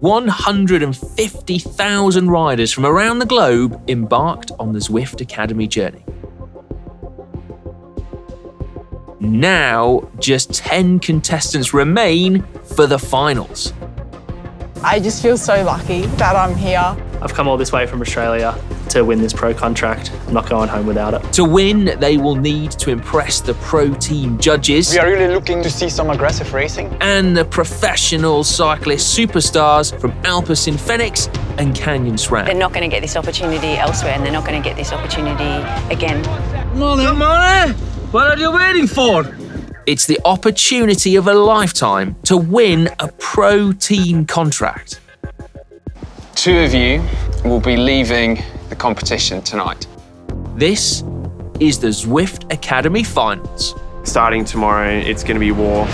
150,000 riders from around the globe embarked on the Zwift Academy journey. Now, just 10 contestants remain for the finals. I just feel so lucky that I'm here. I've come all this way from Australia to win this pro contract. I'm not going home without it. To win, they will need to impress the pro team judges. We are really looking to see some aggressive racing. And the professional cyclist superstars from Alpecin-Fenix and Canyon SRAM. They're not going to get this opportunity elsewhere, and they're not going to get this opportunity again. Come on, what are you waiting for? It's the opportunity of a lifetime to win a pro team contract. 2 of you will be leaving the competition tonight. This is the Zwift Academy Finals. Starting tomorrow, it's going to be war.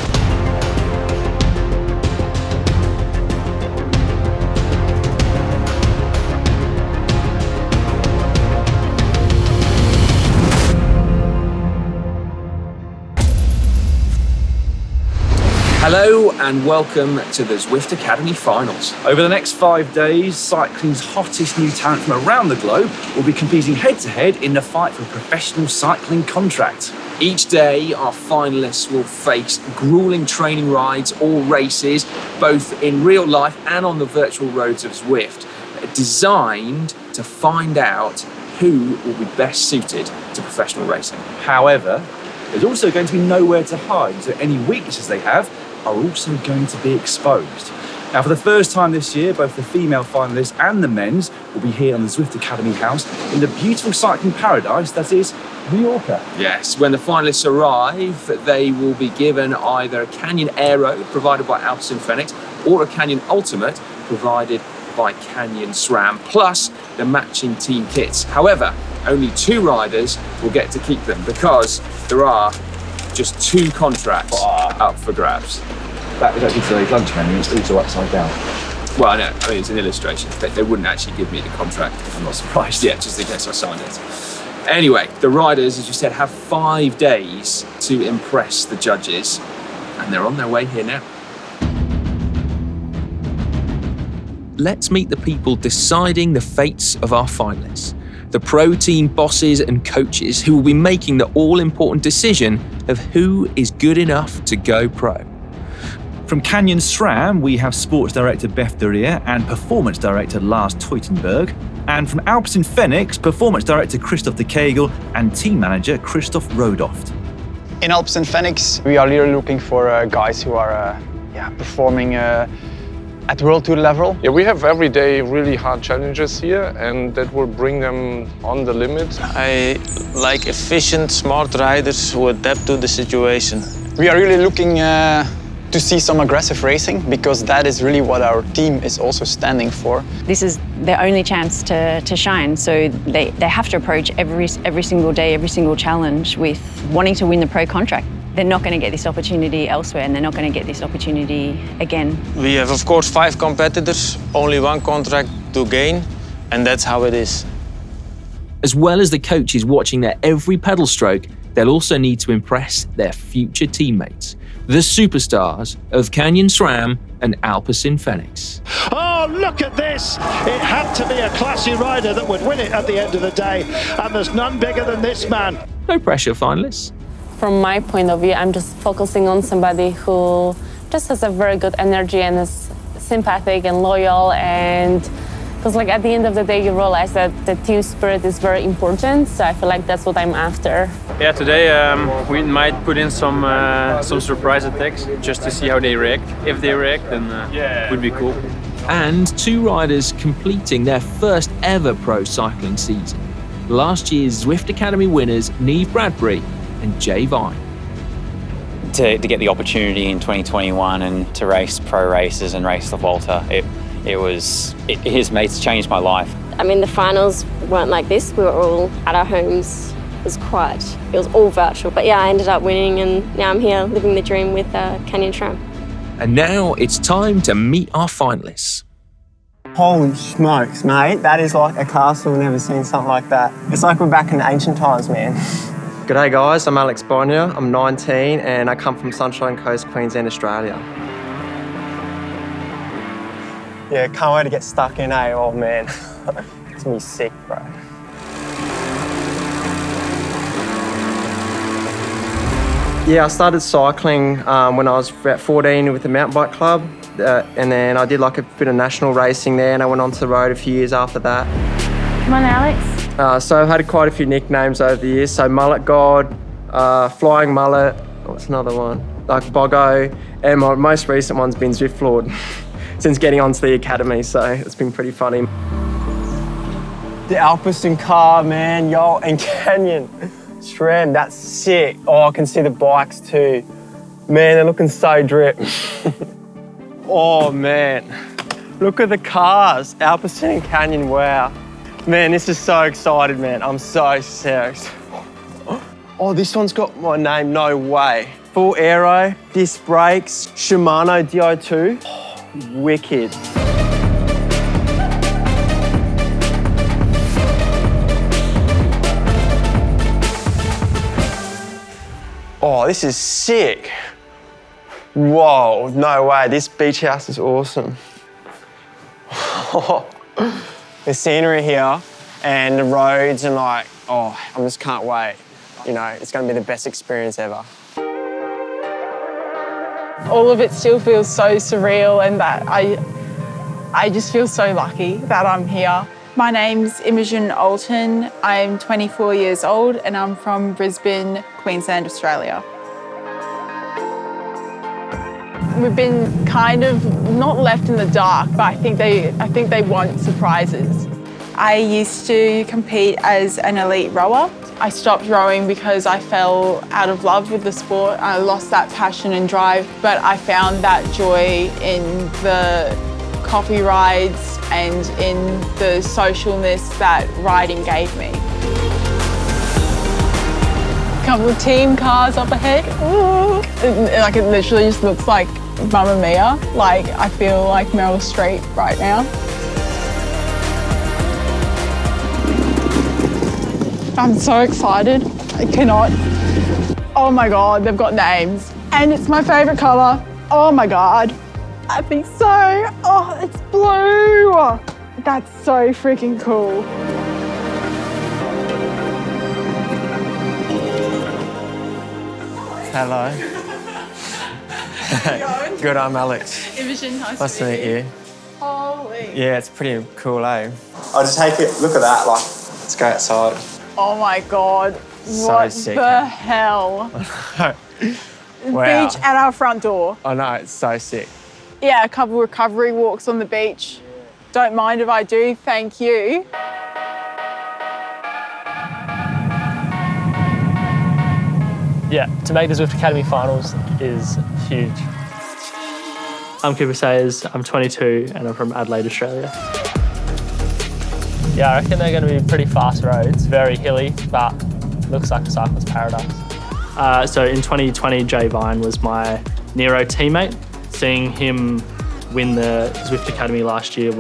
Hello and welcome to the Zwift Academy Finals. Over the next 5 days, cycling's hottest new talent from around the globe will be competing head-to-head in the fight for a professional cycling contract. Each day, our finalists will face grueling training rides or races, both in real life and on the virtual roads of Zwift, designed to find out who will be best suited to professional racing. However, there's also going to be nowhere to hide, so any weaknesses they have are also going to be exposed. Now, for the first time this year, both the female finalists and the men's will be here on the Zwift Academy house in the beautiful cycling paradise that is Mallorca. Yes, when the finalists arrive, they will be given either a Canyon Aero provided by Alpecin-Fenix or a Canyon Ultimate provided by Canyon SRAM, plus the matching team kits. However, only 2 riders will get to keep them because there are just 2 contracts up for grabs. That was actually today's lunch menu, it's also upside down. Well, I know, it's an illustration. They wouldn't actually give me the contract. I'm not surprised. Yeah, just in case I signed it. Anyway, the riders, as you said, have 5 days to impress the judges, and they're on their way here now. Let's meet the people deciding the fates of our finalists. The pro team bosses and coaches who will be making the all-important decision of who is good enough to go pro. From Canyon SRAM, we have Sports Director Beth Derriere and Performance Director Lars Teutenberg. And from Alpecin-Fenix, Performance Director Christoph de Kegel and Team Manager Christoph Rodoft. In Alpecin-Fenix, we are really looking for guys who are performing at World Tour level. Yeah, we have every day really hard challenges here, and that will bring them on the limit. I like efficient, smart riders who adapt to the situation. We are really looking to see some aggressive racing, because that is really what our team is also standing for. This is their only chance to shine, so they have to approach every single day, every single challenge with wanting to win the pro contract. They're not going to get this opportunity elsewhere, and they're not going to get this opportunity again. We have, of course, 5 competitors, only 1 contract to gain, and that's how it is. As well as the coaches watching their every pedal stroke, they'll also need to impress their future teammates, the superstars of Canyon SRAM and Alpecin-Fenix. Oh, look at this! It had to be a classy rider that would win it at the end of the day, and there's none bigger than this man. No pressure, finalists. From my point of view, I'm just focusing on somebody who just has a very good energy and is sympathetic and loyal, and because at the end of the day you realize that the team spirit is very important, so I feel like that's what I'm after. Yeah, today we might put in some surprise attacks just to see how they react. If they react, then it would be cool. And 2 riders completing their first ever pro cycling season. Last year's Zwift Academy winners Neve Bradbury and Jay Vine. To get the opportunity in 2021 and to race pro races and race the Volta, his mates changed my life. I mean, the finals weren't like this. We were all at our homes. It was all virtual. But yeah, I ended up winning, and now I'm here living the dream with Canyon SRAM. And now it's time to meet our finalists. Holy smokes, mate. That is like a castle. I've never seen something like that. It's like we're back in ancient times, man. G'day guys, I'm Alex Bonier, I'm 19 and I come from Sunshine Coast, Queensland, Australia. Yeah, can't wait to get stuck in, eh? Oh man, it's gonna be sick, bro. Yeah, I started cycling when I was about 14 with the mountain bike club, and then I did like a bit of national racing there, and I went onto the road a few years after that. Come on, Alex. So I've had quite a few nicknames over the years. So Mullet God, Flying Mullet, what's another one? Like Boggo, and my most recent one's been Zwift Lord since getting onto the academy, so it's been pretty funny. The Alpecin car, man, yo, and Canyon. SRAM, that's sick. Oh, I can see the bikes too. Man, they're looking so drip. Oh man, look at the cars. Alpecin and Canyon, wow. Man, this is so excited, man. I'm so serious. Oh, this one's got my name, no way. Full aero, disc brakes, Shimano Dio2. Oh, wicked. Oh, this is sick. Whoa, no way. This beach house is awesome. The scenery here and the roads and like, oh, I just can't wait. You know, it's gonna be the best experience ever. All of it still feels so surreal, and that I just feel so lucky that I'm here. My name's Imogen Alton. I'm 24 years old and I'm from Brisbane, Queensland, Australia. We've been kind of not left in the dark, but I think they want surprises. I used to compete as an elite rower. I stopped rowing because I fell out of love with the sport. I lost that passion and drive, but I found that joy in the coffee rides and in the socialness that riding gave me. A couple of team cars up ahead. Ooh. Like it literally just looks like Mamma Mia. Like I feel like Meryl Streep right now. I'm so excited. I cannot. Oh my God, they've got names. And it's my favorite color. Oh my God. I think so. Oh, it's blue. That's so freaking cool. Hello. Good, I'm Alex. Imogen, Nice to meet you. Holy. Yeah, it's pretty cool, eh? I'll just take it, look at that, like, let's go outside. Oh my God. What sick. the hell? Wow. Beach at our front door. I know, it's so sick. Yeah, a couple recovery walks on the beach. Don't mind if I do, thank you. Yeah, to make the Zwift Academy finals is huge. I'm Cooper Sayers, I'm 22 and I'm from Adelaide, Australia. Yeah, I reckon they're going to be pretty fast roads, very hilly, but looks like a cyclist paradise. So in 2020, Jay Vine was my Nero teammate. Seeing him win the Zwift Academy last year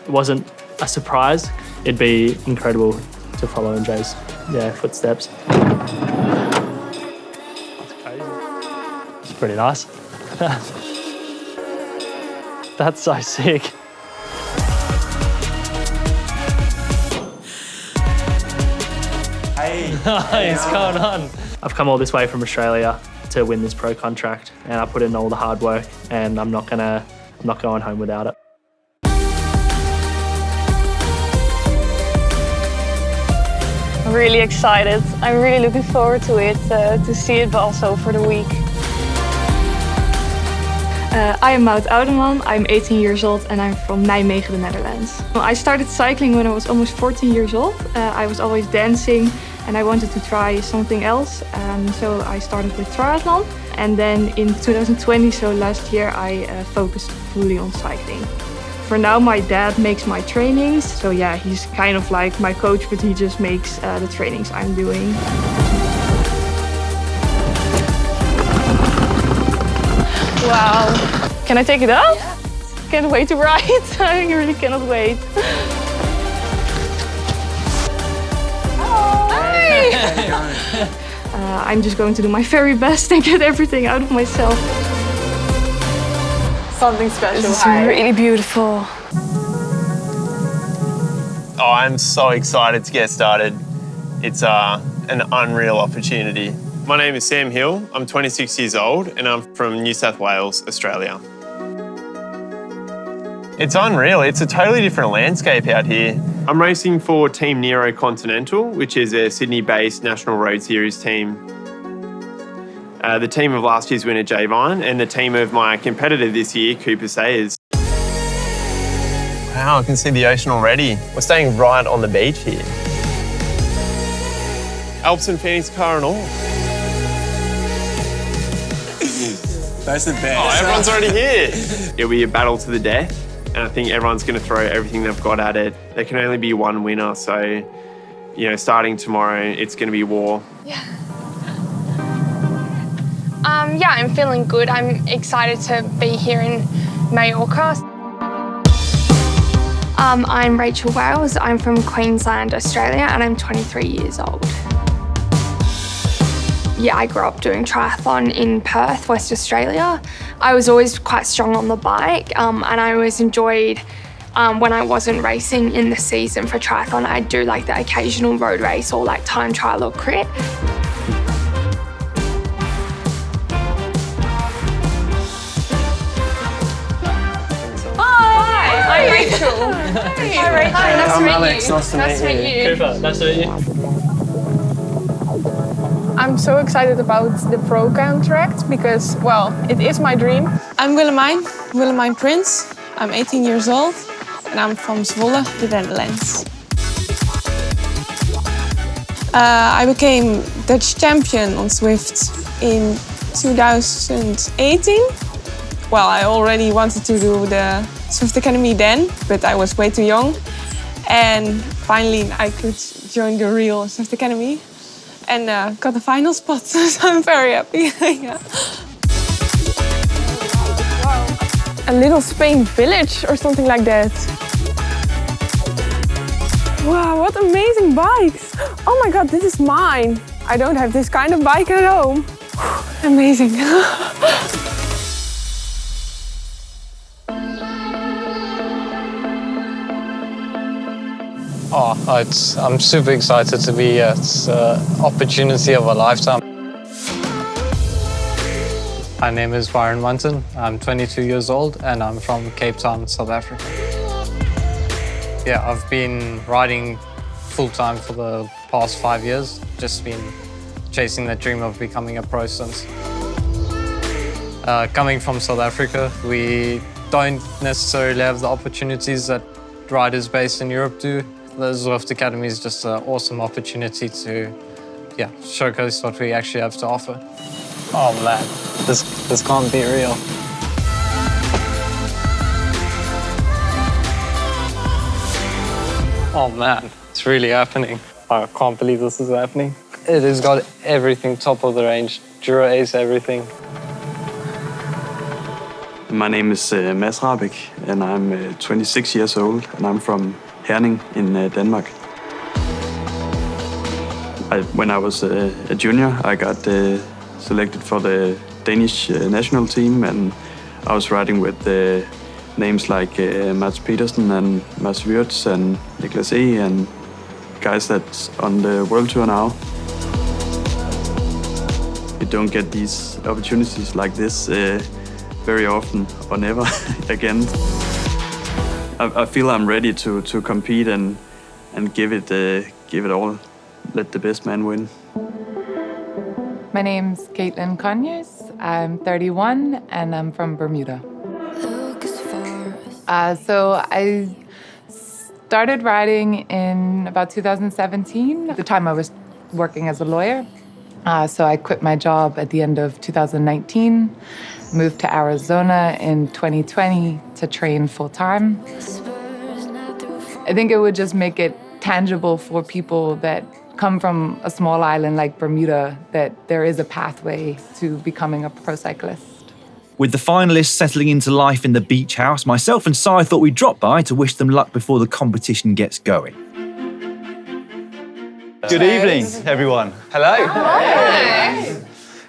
wasn't a surprise. It'd be incredible to follow in Jay's footsteps. It's pretty nice. That's so sick. Hey. What's going on? I've come all this way from Australia to win this pro contract, and I put in all the hard work, and I'm not going home without it. I'm really excited. I'm really looking forward to it, to see it, but also for the week. I am Maud Oudeman, I'm 18 years old and I'm from Nijmegen, the Netherlands. I started cycling when I was almost 14 years old. I was always dancing and I wanted to try something else. So I started with triathlon. And then in 2020, so last year, I focused fully on cycling. For now, my dad makes my trainings. So yeah, he's kind of like my coach, but he just makes the trainings I'm doing. Wow. Can I take it up? Yeah. Can't wait to ride. I really cannot wait. Hi! I'm just going to do my very best and get everything out of myself. something special. This is really beautiful. Oh, I'm so excited to get started. It's an unreal opportunity. My name is Sam Hill. I'm 26 years old and I'm from New South Wales, Australia. It's unreal. It's a totally different landscape out here. I'm racing for Team Nero Continental, which is a Sydney-based National Road Series team. The team of last year's winner, Jay Vine, and the team of my competitor this year, Cooper Sayers. Wow, I can see the ocean already. We're staying right on the beach here. Alpecin-Fenix car and all. That's the best. Oh, everyone's already here. It'll be a battle to the death, and I think everyone's going to throw everything they've got at it. There can only be one winner, so, you know, starting tomorrow, it's going to be war. Yeah, I'm feeling good. I'm excited to be here in Mallorca. I'm Rachel Wales. I'm from Queensland, Australia, and I'm 23 years old. Yeah, I grew up doing triathlon in Perth, West Australia. I was always quite strong on the bike, and I always enjoyed when I wasn't racing in the season for triathlon, I'd do like the occasional road race or like time trial or crit. I'm Rachel. Hi, Rachel. Hi, nice to meet Alex. you. Nice to meet you. Cooper, nice to meet you. I'm so excited about the pro contract because, well, it is my dream. I'm Willemijn Prins. I'm 18 years old and I'm from Zwolle, the Netherlands. I became Dutch champion on Zwift in 2018. Well, I already wanted to do the Zwift Academy then, but I was way too young. And finally I could join the real Zwift Academy and got the final spot, so I'm very happy. Yeah. A little Spain village or something like that. Wow, what amazing bikes. Oh my God, this is mine. I don't have this kind of bike at home. Amazing. I'm super excited to be here. It's an opportunity of a lifetime. My name is Byron Munten. I'm 22 years old and I'm from Cape Town, South Africa. Yeah, I've been riding full-time for the past 5 years. Just been chasing the dream of becoming a pro since. Coming from South Africa, we don't necessarily have the opportunities that riders based in Europe do. The Zwift Academy is just an awesome opportunity to showcase what we actually have to offer. Oh man, this can't be real. Oh man, it's really happening. I can't believe this is happening. It has got everything top of the range, Dura Ace, everything. My name is Mads Harbic and I'm 26 years old and I'm from Herning in Denmark. When I was a junior, I got selected for the Danish national team and I was riding with names like Mats Petersen and Mads Wirtz and Niklas E and guys that's on the world tour now. You don't get these opportunities like this very often or never again. I feel I'm ready to compete and give it all. Let the best man win. My name's Caitlin Conyers. I'm 31 and I'm from Bermuda. So I started riding in about 2017. At the time I was working as a lawyer. So I quit my job at the end of 2019, moved to Arizona in 2020 to train full-time. I think it would just make it tangible for people that come from a small island like Bermuda, that there is a pathway to becoming a pro cyclist. With the finalists settling into life in the beach house, myself and Si thought we'd drop by to wish them luck before the competition gets going. Good evening, everyone. Hello. Hi.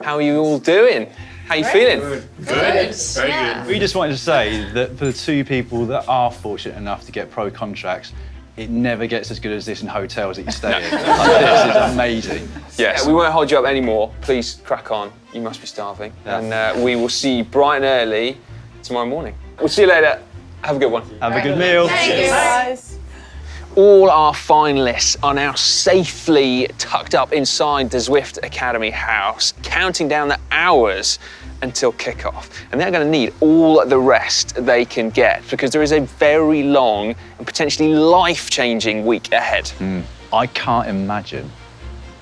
How are you all doing? How you feeling? Good. Very good. We just wanted to say that for the two people that are fortunate enough to get pro contracts, it never gets as good as this in hotels that you stay in. This is amazing. Yes. Yeah, we won't hold you up anymore. Please crack on. You must be starving. Yeah. And we will see you bright and early tomorrow morning. We'll see you later. Have a good one. Have a good meal. Thank you, guys. All our finalists are now safely tucked up inside the Zwift Academy house, counting down the hours until kickoff. And they're going to need all the rest they can get because there is a very long and potentially life-changing week ahead. I can't imagine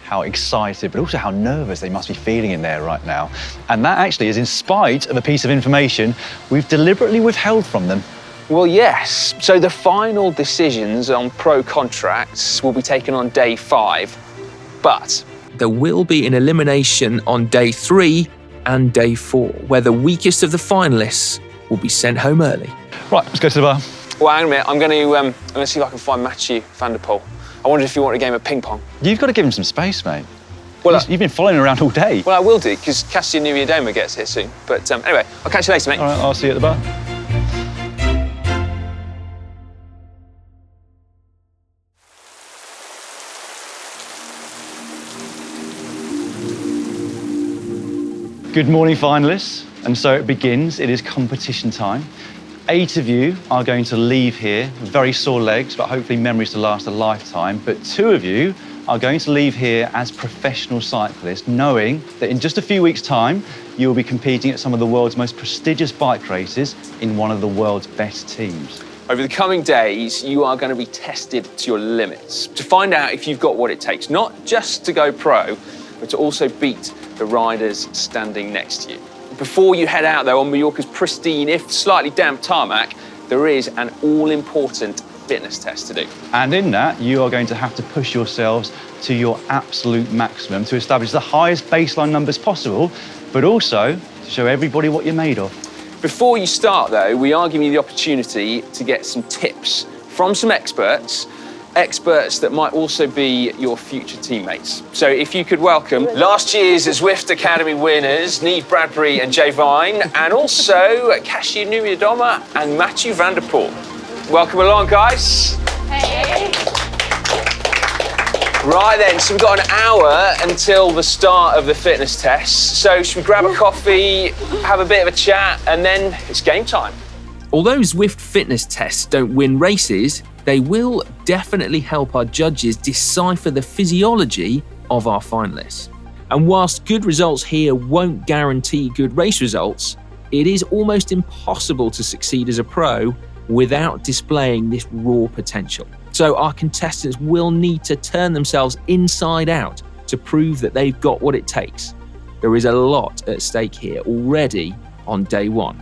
how excited, but also how nervous they must be feeling in there right now. And that actually is in spite of a piece of information we've deliberately withheld from them. Well, yes. So the final decisions on pro contracts will be taken on day 5, but there will be an elimination on day 3 and day 4, where the weakest of the finalists will be sent home early. Right, let's go to the bar. Well, hang on a minute. I'm going to see if I can find Matthew van der Poel. I wondered if you want a game of ping pong. You've got to give him some space, mate. Well, you've been following him around all day. Well, I will do, because Cassia Nuvia Doma gets here soon. But anyway, I'll catch you later, mate. All right, I'll see you at the bar. Good morning, finalists. And so it begins. It is competition time. 8 of you are going to leave here with very sore legs, but hopefully memories to last a lifetime. But 2 of you are going to leave here as professional cyclists, knowing that in just a few weeks' time, you will be competing at some of the world's most prestigious bike races in one of the world's best teams. Over the coming days, you are going to be tested to your limits to find out if you've got what it takes, not just to go pro, but to also beat the riders standing next to you. Before you head out, though, on Mallorca's pristine, if slightly damp tarmac, there is an all-important fitness test to do. And in that, you are going to have to push yourselves to your absolute maximum to establish the highest baseline numbers possible, but also to show everybody what you're made of. Before you start, though, we are giving you the opportunity to get some tips from some experts that might also be your future teammates. So if you could welcome last year's Zwift Academy winners, Niamh Bradbury and Jay Vine, and also Cassia Nuvia Doma and Matthew van der Poel. Welcome along, guys. Hey. Right then, so we've got an hour until the start of the fitness test. So should we grab a coffee, have a bit of a chat, and then it's game time. Although Zwift fitness tests don't win races, they will definitely help our judges decipher the physiology of our finalists. And whilst good results here won't guarantee good race results, it is almost impossible to succeed as a pro without displaying this raw potential. So our contestants will need to turn themselves inside out to prove that they've got what it takes. There is a lot at stake here already on day 1.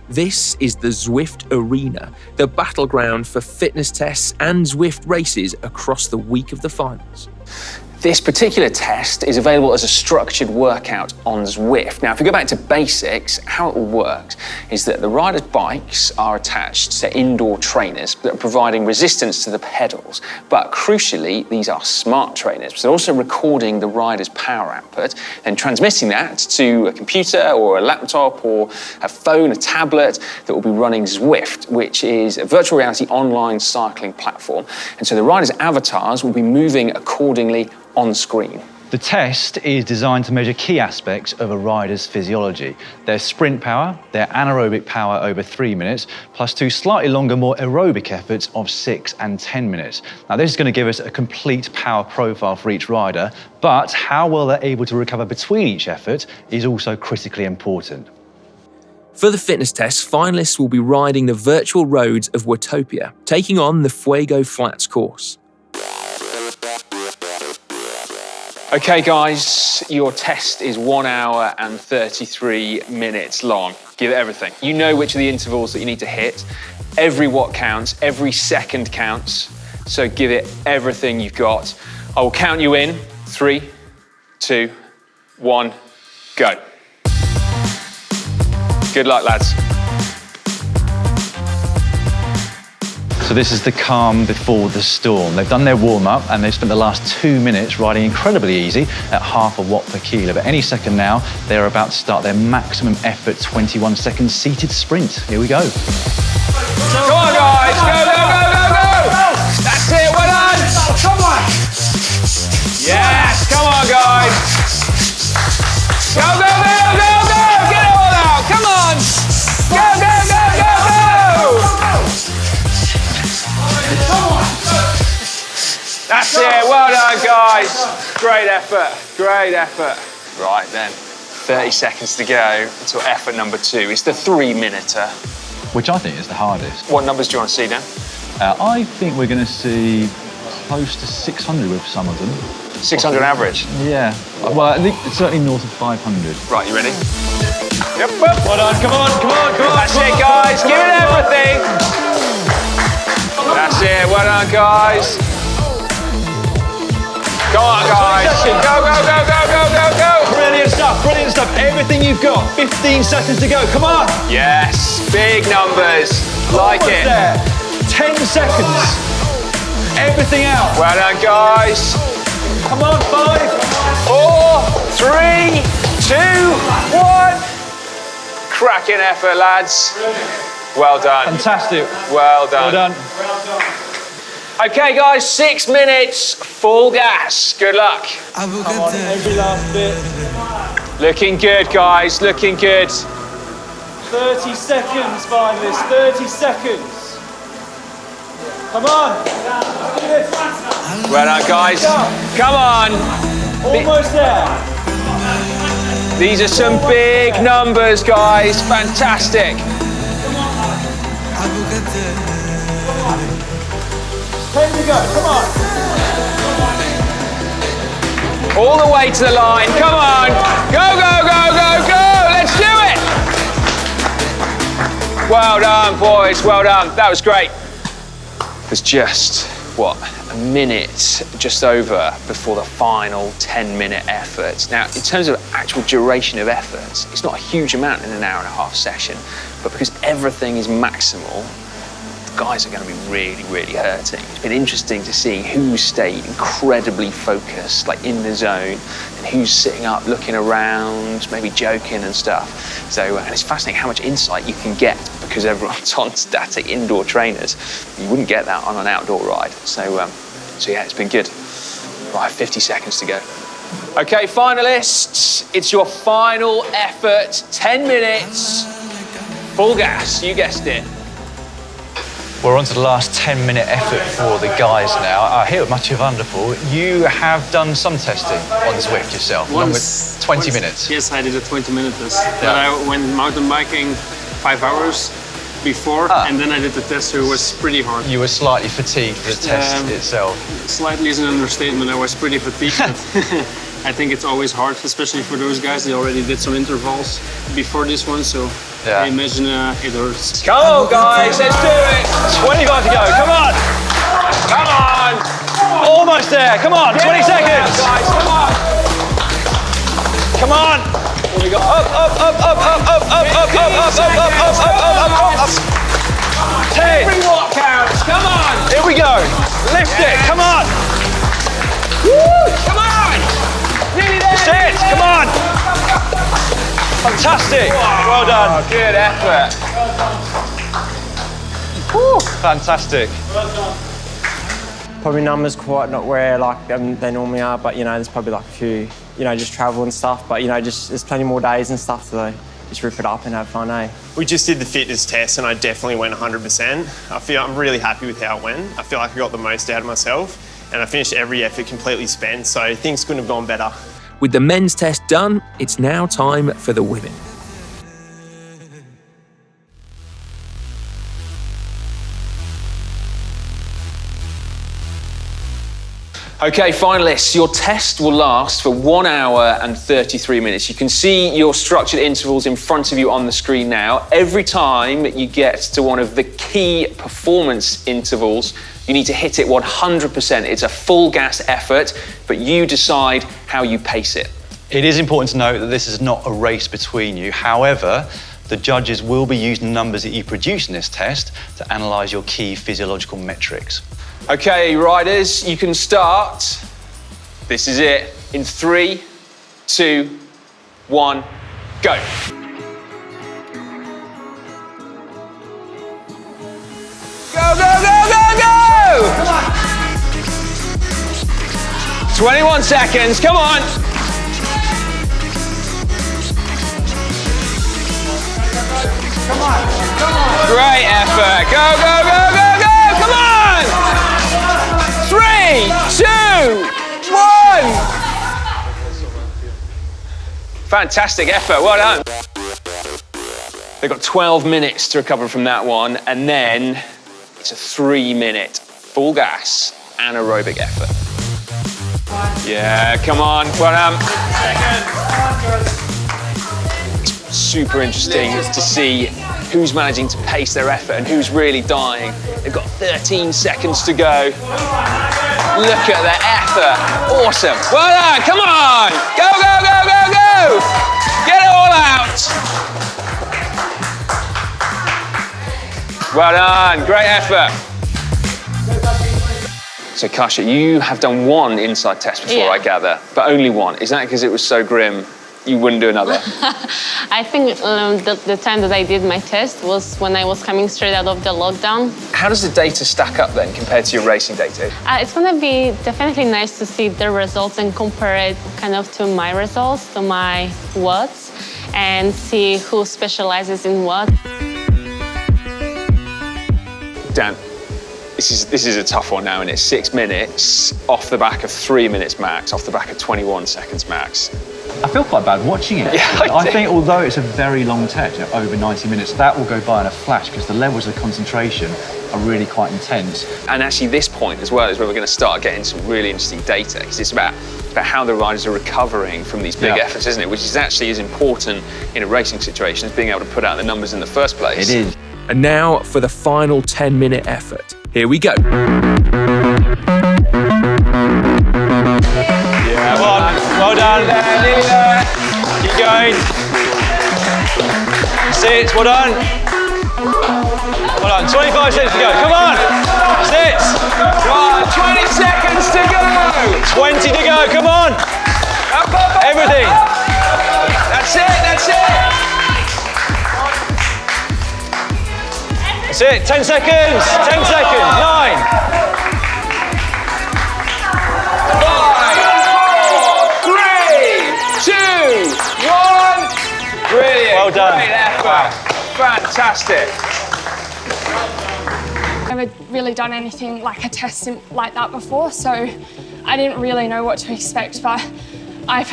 This is the Zwift Arena, the battleground for fitness tests and Zwift races across the week of the finals. This particular test is available as a structured workout on Zwift. Now, if we go back to basics, how it all works is that the riders' bikes are attached to indoor trainers that are providing resistance to the pedals. But crucially, these are smart trainers. So they're also recording the rider's power output and transmitting that to a computer or a laptop or a phone, a tablet that will be running Zwift, which is a virtual reality online cycling platform. And so the riders' avatars will be moving accordingly on screen. The test is designed to measure key aspects of a rider's physiology. Their sprint power, their anaerobic power over 3 minutes, plus 2 slightly longer, more aerobic efforts of 6 and 10 minutes. Now, this is going to give us a complete power profile for each rider, but how well they're able to recover between each effort is also critically important. For the fitness test, finalists will be riding the virtual roads of Watopia, taking on the Fuego Flats course. Okay, guys, your test is 1 hour and 33 minutes long. Give it everything. You know which of the intervals that you need to hit. Every watt counts, every second counts. So give it everything you've got. I will count you in. 3, 2, 1, go. Good luck, lads. So So this is the calm before the storm. They've done their warm-up and they've spent the last 2 minutes riding incredibly easy at half a watt per kilo. But any second now, they're about to start their maximum effort 21 seconds seated sprint. Here we go. Come on, guys, go, go, go, go, go! That's it, well done! Come on! Yes, come on, guys! Go, go, go, go, go! Get it all out, come on! Go, go, go, go, go! That's it, well done, guys! Great effort, great effort. Right then, 30 seconds to go until effort number 2. It's the 3-minuter. Which I think is the hardest. What numbers do you want to see, Dan? I think we're going to see close to 600 with some of them. 600 average? Yeah. Well, I think it's certainly north of 500. Right, you ready? Yep. Well done, come on, come on, come on. That's it, guys, give it everything. That's it, well done, guys. Go on, guys. Go, go, go, go, go, go, go. Brilliant stuff, brilliant stuff. Everything you've got. 15 seconds to go, come on. Yes, big numbers. Like Almost it. There. 10 seconds. Everything out. Well done, guys. Come on, 5, 4, 3, 2, 1. Cracking effort, lads. Well done. Fantastic. Well done. Well done. Okay, guys, 6 minutes, full gas. Good luck. Come on, every last bit. Looking good, guys, looking good. 30 seconds, finalists, 30 seconds. Come on. Do this. Well done, guys. Come on. Almost there. These are some big numbers, guys. Fantastic. 10 to go, come on. All the way to the line. Come on. Go, go, go, go, go. Let's do it. Well done, boys. Well done. That was great. There's just, what, a minute just over before the final 10-minute effort. Now, in terms of actual duration of efforts, it's not a huge amount in an hour-and-a-half session, but because everything is maximal, guys are going to be really, really hurting. It's been interesting to see who stayed incredibly focused, like in the zone, and who's sitting up, looking around, maybe joking and stuff. So, and it's fascinating how much insight you can get because everyone's on static indoor trainers. You wouldn't get that on an outdoor ride. So yeah, it's been good. Right, 50 seconds to go. Okay, finalists, it's your final effort, 10 minutes, full gas, you guessed it. We're on to the last 10-minute effort for the guys now. Here at Mathieu van der Poel, you have done some testing on Zwift yourself, along with 20 minutes. Yes, I did a 20-minute test. But I went mountain biking 5 hours before, and then I did the test, so it was pretty hard. You were slightly fatigued for the test itself. Slightly is an understatement. I was pretty fatigued. I think it's always hard, especially for those guys. They already did some intervals before this one, so I imagine it hurts. Come on, guys, let's do it. 25 to go, come on. Come on. Almost there, come on, 20 seconds. Guys, come on. Come on. Here we go. Up, up, up, up, up, up, up, up, up, up, up, up, up, up, up. 10. Every watt counts, come on. Here we go. Lift it, come on. Woo, come on. Nearly there. That's it, come on. Fantastic. Well done. Oh, good effort. Woo. Fantastic. Probably numbers quite not where like they normally are, but you know, there's probably like a few, you know, just travel and stuff. But you know, just there's plenty more days and stuff to just rip it up and have fun, eh? We just did the fitness test and I definitely went 100%. I'm really happy with how it went. I feel like I got the most out of myself and I finished every effort completely spent, so things couldn't have gone better. With the men's test done, it's now time for the women. Okay, finalists, your test will last for 1 hour and 33 minutes. You can see your structured intervals in front of you on the screen now. Every time you get to one of the key performance intervals, you need to hit it 100%. It's a full gas effort, but you decide how you pace it. It is important to note that this is not a race between you. However, The judges will be using the numbers that you produce in this test to analyse your key physiological metrics. Okay, riders, you can start. This is it. In 3, 2, 1, go. Go, go, go, go, go! 21 seconds, come on! Come on, come on! Great effort, go, go, go, go, go! Come on! 3, 2, 1! Fantastic effort, well done. They've got 12 minutes to recover from that one, and then it's a 3-minute full gas anaerobic effort. Yeah, come on, well done. Super interesting to see who's managing to pace their effort and who's really dying. They've got 13 seconds to go. Look at their effort, awesome. Well done, come on, go, go, go, go, go. Get it all out. Well done, great effort. So Kasia, you have done one inside test before, I gather, but only one. Is that because it was so grim, you wouldn't do another? I think the time that I did my test was when I was coming straight out of the lockdown. How does the data stack up then compared to your racing data? It's going to be definitely nice to see the results and compare it kind of to my results, to my watts, and see who specializes in what. Dan, this is a tough one now, and it's 6 minutes off the back of 3 minutes max, off the back of 21 seconds max. I feel quite bad watching it. Yeah, I think although it's a very long test, over 90 minutes, that will go by in a flash because the levels of concentration are really quite intense. And actually this point as well is where we're going to start getting some really interesting data, because it's about how the riders are recovering from these big efforts, isn't it? Which is actually as important in a racing situation as being able to put out the numbers in the first place. It is. And now for the final 10-minute effort. Here we go. Yeah, well done. Nearly there. Keep going. Sit, well done. Well done, 25 seconds to go, come on. Sit. Come on, 20 seconds to go. 20 to go, come on. Everything. That's it, that's it. That's it, 10 seconds, 10 seconds, 9. 5, 4, 3, 2, 1. Brilliant. Well done. Great effort. Fantastic. I've never really done anything like a test like that before, so I didn't really know what to expect, but I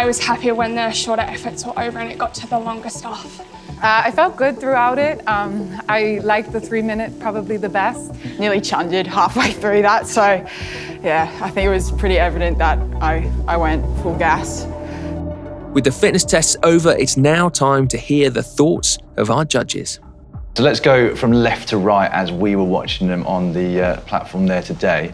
was happier when the shorter efforts were over and it got to the longer stuff. I felt good throughout it. I liked the 3 minute probably the best. Nearly chunged halfway through that, so yeah, I think it was pretty evident that I went full gas. With the fitness tests over, it's now time to hear the thoughts of our judges. So let's go from left to right as we were watching them on the platform there today.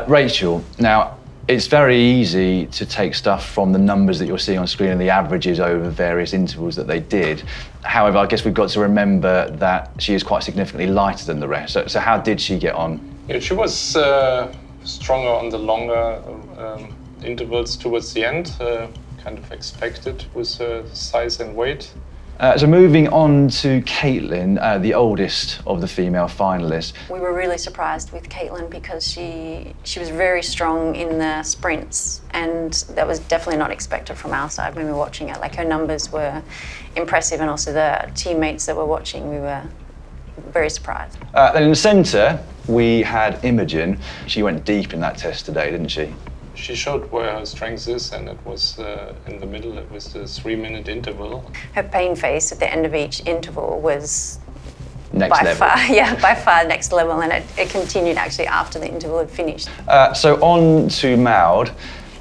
Rachel, now it's very easy to take stuff from the numbers that you're seeing on screen and the averages over various intervals that they did. However, I guess we've got to remember that she is quite significantly lighter than the rest. So how did she get on? Yeah, she was stronger on the longer intervals towards the end, kind of expected with her size and weight. So moving on to Caitlin, the oldest of the female finalists. We were really surprised with Caitlin because she was very strong in the sprints, and that was definitely not expected from our side when we were watching it. Like, her numbers were impressive, and also the teammates that were watching, we were very surprised. Then in the centre, we had Imogen. She went deep in that test today, didn't she? She showed where her strength is, and it was in the middle. It was the 3 minute interval. Her pain face at the end of each interval was next by level. by far next level, and it continued actually after the interval had finished. So on to Maud.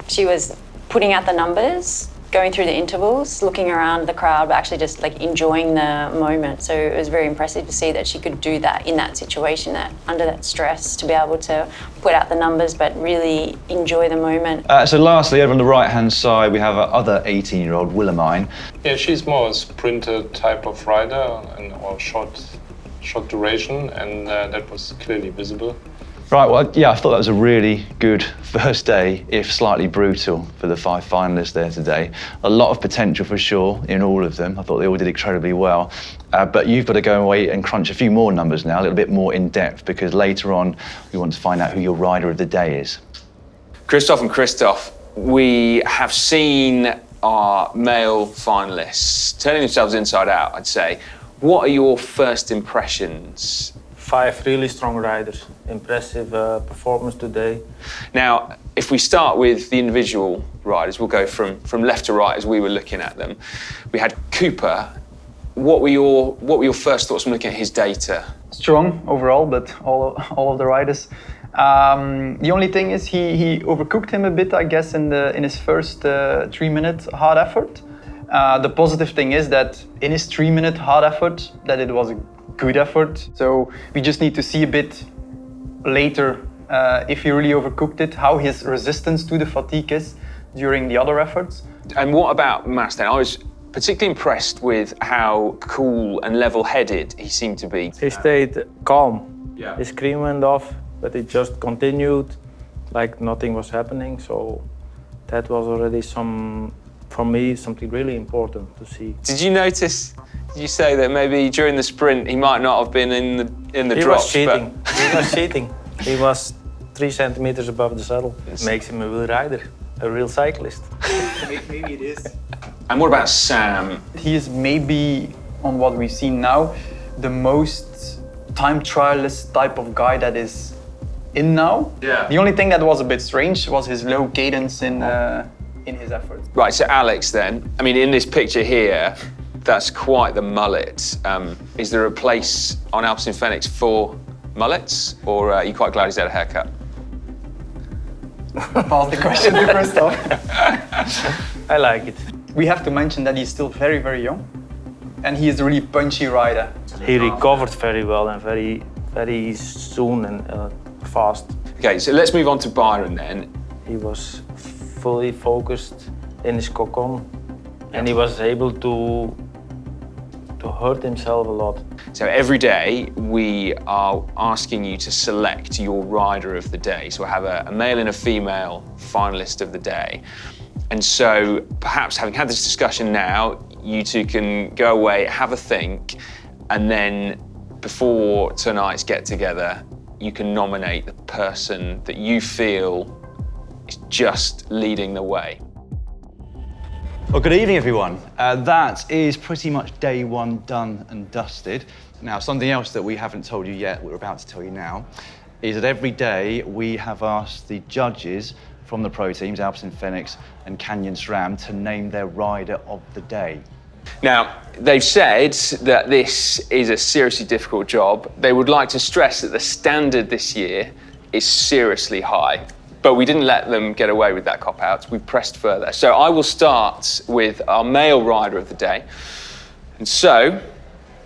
She was putting out the numbers going through the intervals, looking around the crowd, but actually just like enjoying the moment. So it was very impressive to see that she could do that in that situation, that under that stress, to be able to put out the numbers but really enjoy the moment. So lastly, over on the right-hand side, we have our other 18-year-old, Wilhelmine. Yeah, she's more a sprinter type of rider or short duration, and that was clearly visible. Right, well, yeah, I thought that was a really good first day, if slightly brutal, for the 5 finalists there today. A lot of potential for sure in all of them. I thought they all did incredibly well. But you've got to go away and crunch a few more numbers now, a little bit more in depth, because later on we want to find out who your rider of the day is. Christoph and Christoph, we have seen our male finalists turning themselves inside out, I'd say. What are your first impressions? 5 really strong riders. Impressive performance today. Now, if we start with the individual riders, we'll go from left to right as we were looking at them. We had Cooper. What were your first thoughts from looking at his data? Strong overall, but all of the riders. The only thing is he overcooked him a bit, I guess, in his first 3-minute hard effort. The positive thing is that in his 3-minute hard effort, that it was a good effort. So we just need to see a bit later if he really overcooked it, how his resistance to the fatigue is during the other efforts. And what about Mas then? I was particularly impressed with how cool and level-headed he seemed to be. He stayed calm. Yeah. His screen went off, but it just continued like nothing was happening. So that was already for me, something really important to see. Did you notice? Did you say that maybe during the sprint he might not have been in the drops? He was cheating. He was 3 centimeters above the saddle. It makes him a real rider, a real cyclist. Maybe it is. And what about Sam? He is maybe, on what we see now, the most time trialist type of guy that is in now. Yeah. The only thing that was a bit strange was his low cadence in his efforts. Right, so Alex then, I mean, in this picture here, that's quite the mullet. Is there a place on Alpecin-Fenix for mullets, or are you quite glad he's had a haircut? Pass the question to Christoph. I like it. We have to mention that he's still very, very young, and he is a really punchy rider. He recovered very well and very, very soon and fast. Okay, so let's move on to Byron then. He was fully focused in his cocon, and he was able to hurt himself a lot. So every day we are asking you to select your rider of the day. So we'll have a male and a female finalist of the day. And so perhaps having had this discussion now, you two can go away, have a think, and then before tonight's get together, you can nominate the person that you feel is just leading the way. Well, good evening, everyone. That is pretty much day one done and dusted. Now, something else that we haven't told you yet, we're about to tell you now, is that every day we have asked the judges from the pro teams, Alpecin-Fenix and Canyon SRAM, to name their rider of the day. Now, they've said that this is a seriously difficult job. They would like to stress that the standard this year is seriously high. But we didn't let them get away with that cop-out. We pressed further. So I will start with our male rider of the day. And so,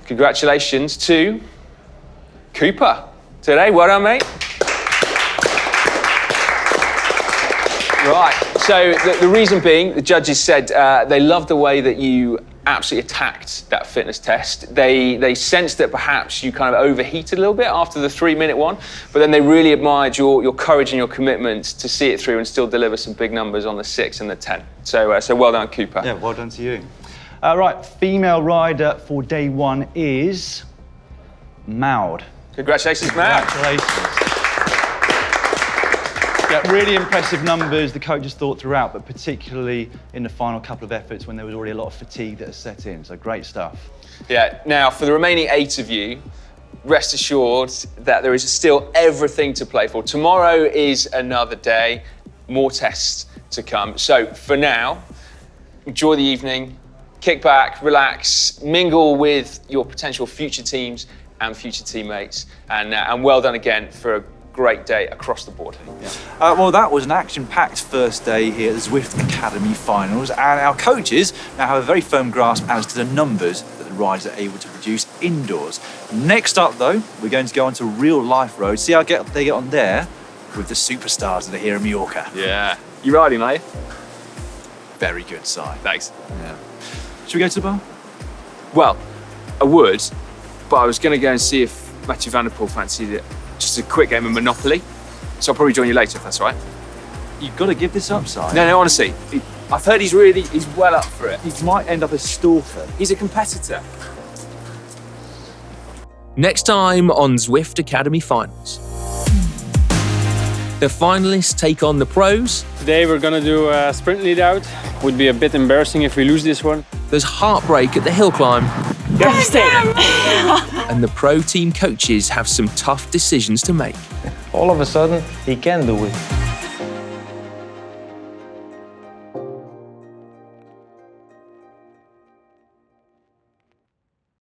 congratulations to Cooper today. Well done, mate. Right, so the reason being, the judges said they loved the way that you absolutely attacked that fitness test. They sensed that perhaps you kind of overheated a little bit after the 3-minute one, but then they really admired your courage and your commitment to see it through and still deliver some big numbers on the 6 and the 10. So well done, Cooper. Yeah, well done to you. Right, female rider for day one is Maud. Congratulations, Maud. Congratulations. Yeah, really impressive numbers the coaches thought throughout, but particularly in the final couple of efforts when there was already a lot of fatigue that had set in. So great stuff. Yeah, now for the remaining 8 of you, rest assured that there is still everything to play for. Tomorrow is another day, more tests to come. So for now, enjoy the evening, kick back, relax, mingle with your potential future teams and future teammates, and well done again for a great day across the board. Well, that was an action-packed first day here at the Zwift Academy finals, and our coaches now have a very firm grasp as to the numbers that the riders are able to produce indoors. Next up, though, we're going to go onto real-life roads, see how they get on there with the superstars that are here in Mallorca. Yeah. You riding, are you? Very good side. Thanks. Yeah. Should we go to the bar? Well, I would, but I was going to go and see if Matthew van der Poel fancied it. Just a quick game of Monopoly. So I'll probably join you later if that's all right. You've got to give this up, Si. No, honestly. I've heard he's well up for it. He might end up a stalker. He's a competitor. Next time on Zwift Academy Finals. The finalists take on the pros. Today we're gonna do a sprint lead out. Would be a bit embarrassing if we lose this one. There's heartbreak at the hill climb. And the pro team coaches have some tough decisions to make. All of a sudden, he can do it.